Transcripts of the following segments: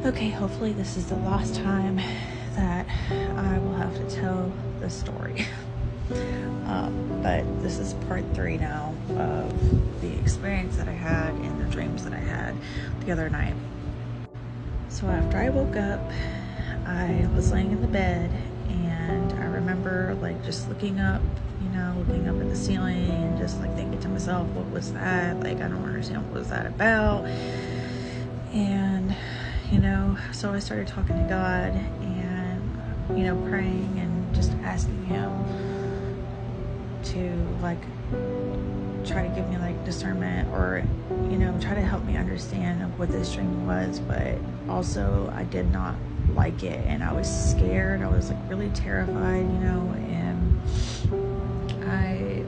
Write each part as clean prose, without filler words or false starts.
Okay, hopefully this is the last time that I will have to tell the story. But this is part 3 now of the experience that I had and the dreams that I had the other night. So after I woke up, I was laying in the bed, and I remember just looking up at the ceiling and just thinking to myself, what was that? I don't understand what was that about. And so I started talking to God and praying and just asking him to try to give me discernment, or try to help me understand what this dream was. But also I did not like it, and I was scared. I was really terrified, and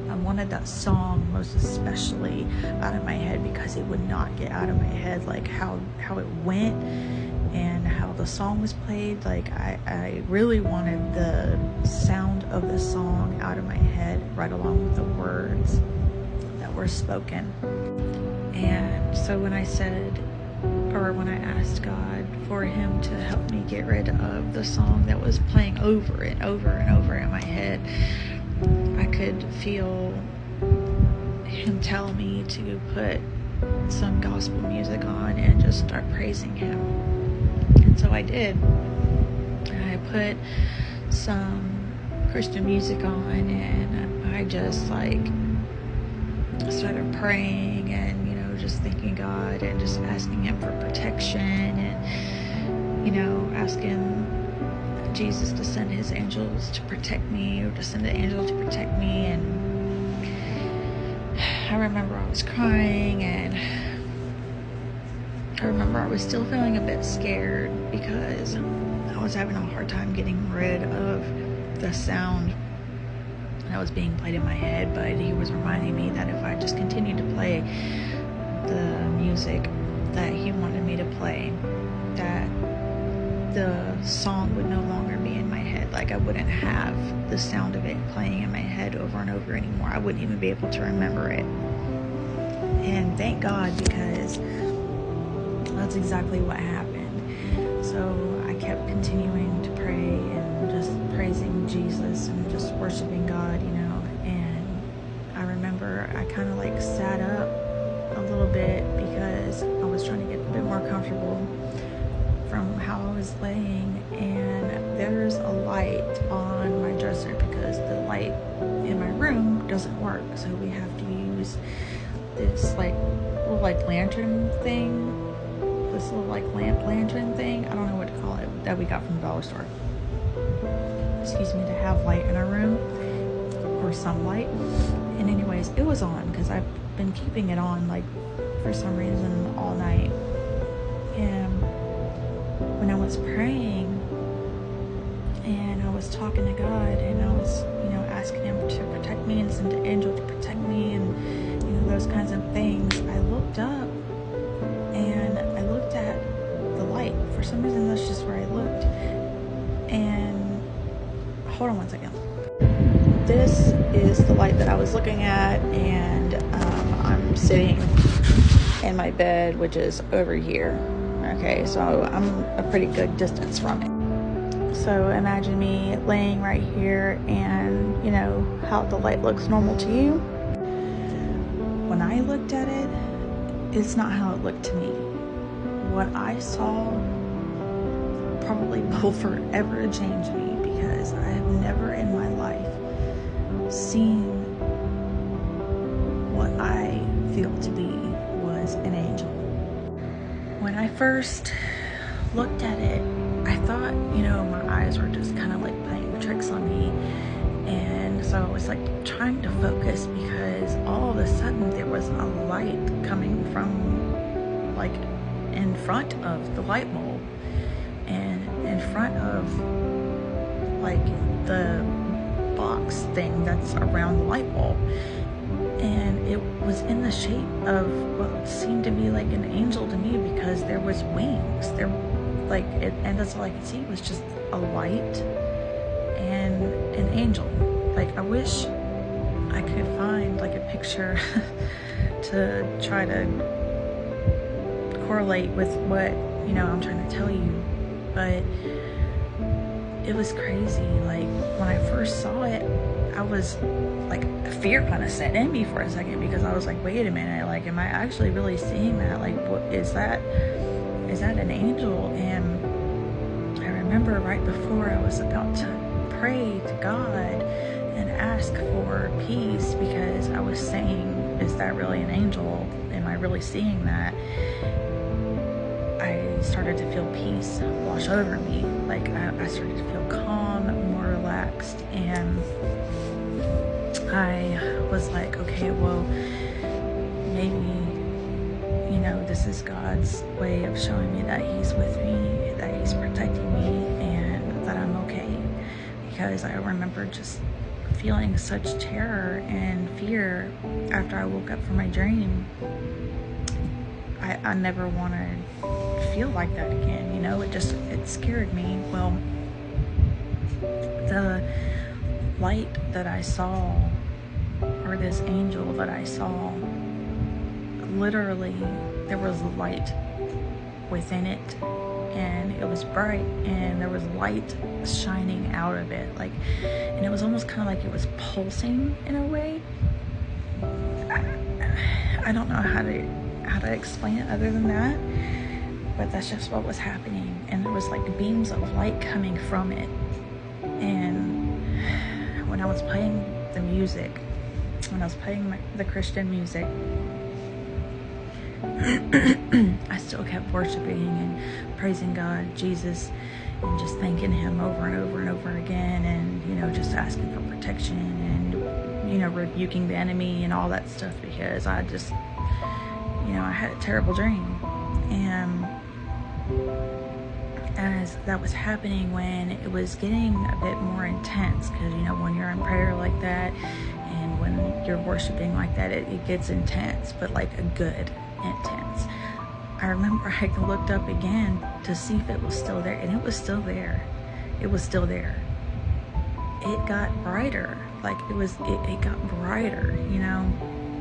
I wanted that song most especially out of my head, because it would not get out of my head, how it went and how the song was played. I really wanted the sound of the song out of my head, right along with the words that were spoken. And so when I asked God for him to help me get rid of the song that was playing over and over and over in my head, I could feel him telling me to put some gospel music on and just start praising him. And so I did. I put some Christian music on, and I just started praying and just thanking God and just asking him for protection, and asking Jesus to send his angels to protect me, or to send an angel to protect me. And I remember I was crying, and I remember I was still feeling a bit scared because I was having a hard time getting rid of the sound that was being played in my head. But he was reminding me that if I just continued to play the music that he wanted me to play, that the song would no longer be in my head. I wouldn't have the sound of it playing in my head over and over anymore. I wouldn't even be able to remember it. And thank God, because that's exactly what happened. So I kept continuing to pray and just praising Jesus and just worshiping God, and I remember I kind of sat up a little bit because I was trying to get a bit more comfortable from how I was laying. And there's a light on my dresser because the light in my room doesn't work, so we have to use this little lantern thing, this little lamp lantern thing, I don't know what to call it, that we got from the dollar store, excuse me, to have light in our room, or some light. And anyways, it was on because I've been keeping it on for some reason all night. And when I was praying and I was talking to God, and I was asking him to protect me and send an angel to protect me, and those kinds of things, I looked up and I looked at the light. For some reason, that's just where I looked. And hold on one second. This is the light that I was looking at, and I'm sitting in my bed, which is over here. Okay, so I'm a pretty good distance from it. So imagine me laying right here, and how the light looks normal to you. When I looked at it, it's not how it looked to me. What I saw probably will forever change me, because I have never in my life seen what I feel to be was an angel. When I first looked at it, I thought, my eyes were just kind of playing tricks on me. And so I was trying to focus, because all of a sudden there was a light coming from in front of the light bulb, and in front of the box thing that's around the light bulb. And it was in the shape of what seemed to be an angel to me, because there was wings. And that's all I could see was just a light and an angel. I wish I could find a picture to try to correlate with what I'm trying to tell you. But it was crazy. Like, when I first saw it, I was like, fear kind of set in me for a second, because I was like, wait a minute, like, am I actually really seeing that? Like, what is that an angel? And I remember right before I was about to pray to God and ask for peace, because I was saying, is that really an angel? Am I really seeing that? I started to feel peace wash over me. Like, I started to feel calm, more relaxed, and I was like, okay, well, maybe, this is God's way of showing me that He's with me, that He's protecting me, and that I'm okay. Because I remember just feeling such terror and fear after I woke up from my dream. I never want to feel like that again, it scared me. Well, the light that I saw, or this angel that I saw, literally, there was light within it, and it was bright, and there was light shining out of it, like, and it was almost kind of like it was pulsing in a way. I don't know how to explain it other than that, but that's just what was happening. And there was like beams of light coming from it. And when I was playing the music, when I was playing the Christian music, I still kept worshiping and praising God, Jesus, and just thanking Him over and over and over again, and just asking for protection, and rebuking the enemy and all that stuff, because I just I had a terrible dream. And as that was happening, when it was getting a bit more intense, because when you're in prayer like that, and when you're worshiping like that, it gets intense, but like a good intense. I remember I looked up again to see if it was still there, and it was still there. It was still there. It got brighter, like it got brighter,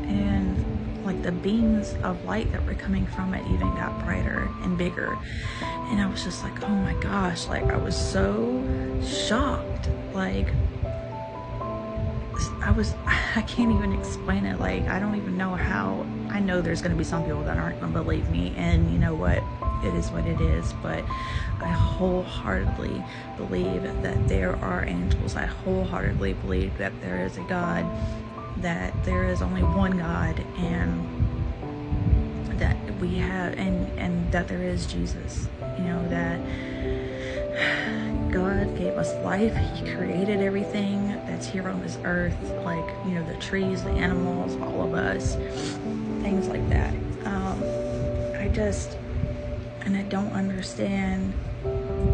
and like the beams of light that were coming from it even got brighter and bigger. And I was just like, oh my gosh, like, I was so shocked. Like, I can't even explain it. Like, I don't even know how. I know there's going to be some people that aren't going to believe me, and you know what? It is what it is. But I wholeheartedly believe that there are angels. I wholeheartedly believe that there is a God, that there is only one God, and that we have, and that there is Jesus. That God gave us life. He created everything that's here on this earth, like, the trees, the animals, all of us, things like that. And I don't understand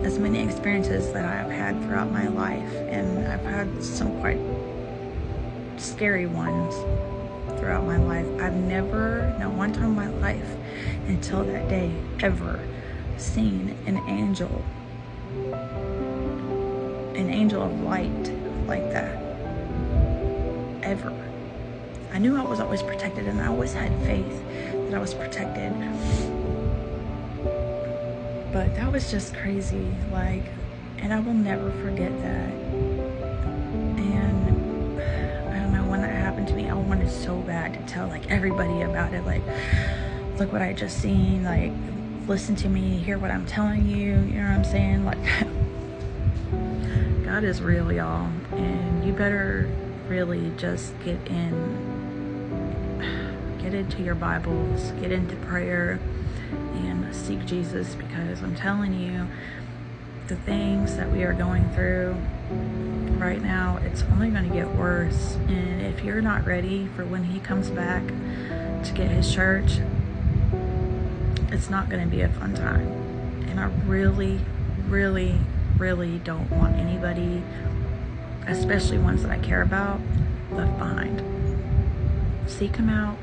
as many experiences that I've had throughout my life, and I've had some quite scary ones throughout my life. I've never, not one time in my life until that day, ever seen an angel of light like that, ever. I knew I was always protected, and I always had faith that I was protected, but that was just crazy, like, and I will never forget that. And I don't know, when that happened to me, I wanted so bad to tell like everybody about it, like, look what I just seen, like, listen to me, hear what I'm telling you, you know what I'm saying? Like, God is real, y'all, and you better really just get into your Bibles, get into prayer, and seek Jesus, because I'm telling you, the things that we are going through right now, it's only going to get worse. And if you're not ready for when He comes back to get His church, it's not going to be a fun time. And I really, really, really don't want anybody, especially ones that I care about, left behind. Seek Him out.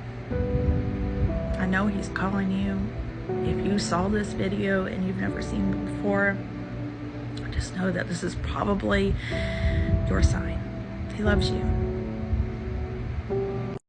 I know He's calling you. If you saw this video and you've never seen me before, just know that this is probably your sign. He loves you.